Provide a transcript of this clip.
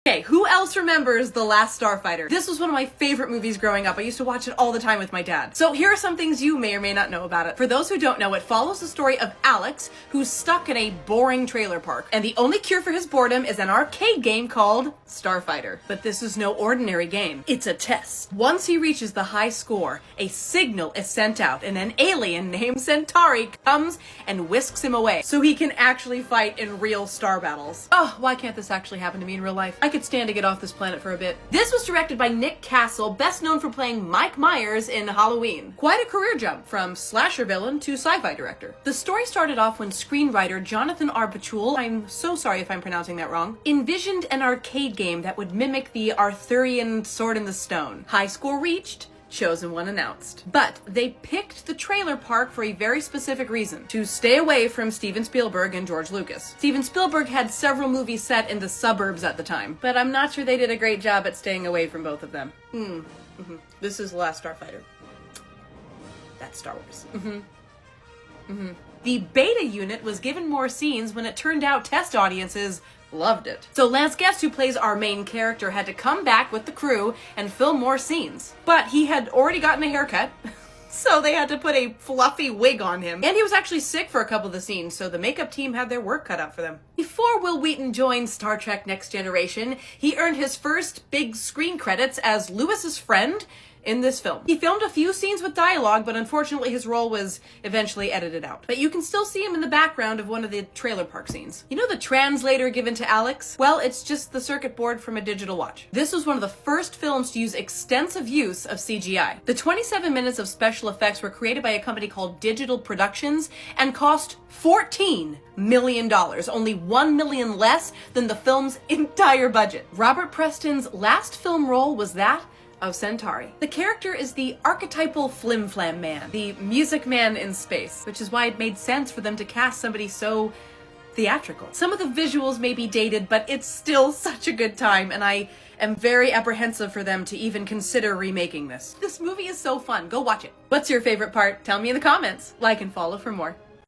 Okay, who else remembers The Last Starfighter? This was one of my favorite movies growing up. I used to watch it all the time with my dad. So here are some things you may or may not know about it. For those who don't know, it follows the story of Alex, who's stuck in a boring trailer park. And the only cure for his boredom is an arcade game called Starfighter. But this is no ordinary game. It's a test. Once he reaches the high score, a signal is sent out and an alien named Centauri comes and whisks him away so he can actually fight in real star battles. Oh, why can't this actually happen to me in real life? I could stand to get off this planet for a bit. This was directed by Nick Castle, best known for playing Mike Myers in Halloween. Quite a career jump from slasher villain to sci-fi director. The story started off when screenwriter Jonathan R. Pachul, I'm so sorry if I'm pronouncing that wrong, envisioned an arcade game that would mimic the Arthurian Sword in the Stone. High score reached, chosen one announced. But they picked the trailer park for a very specific reason: to stay away from Steven Spielberg and George Lucas. Steven Spielberg had several movies set in the suburbs at the time, but I'm not sure they did a great job at staying away from both of them. This is The Last Starfighter. That's Star Wars. The beta unit was given more scenes when it turned out test audiences loved it. So Lance Guest, who plays our main character, had to come back with the crew and film more scenes. But he had already gotten a haircut, so they had to put a fluffy wig on him. And he was actually sick for a couple of the scenes, so the makeup team had their work cut out for them. Before Will Wheaton joined Star Trek Next Generation, he earned his first big screen credits as Lewis's friend in this film. He filmed a few scenes with dialogue, but unfortunately his role was eventually edited out. But you can still see him in the background of one of the trailer park scenes. You know the translator given to Alex? Well, it's just the circuit board from a digital watch. This was one of the first films to use extensive use of CGI. The 27 minutes of special effects were created by a company called Digital Productions and cost $14 million, only $1 million less than the film's entire budget. Robert Preston's last film role was that of Centauri. The character is the archetypal flim-flam man, the music man in space, which is why it made sense for them to cast somebody so theatrical. Some of the visuals may be dated, but it's still such a good time, and I am very apprehensive for them to even consider remaking this. This movie is so fun. Go watch it. What's your favorite part? Tell me in the comments. Like and follow for more.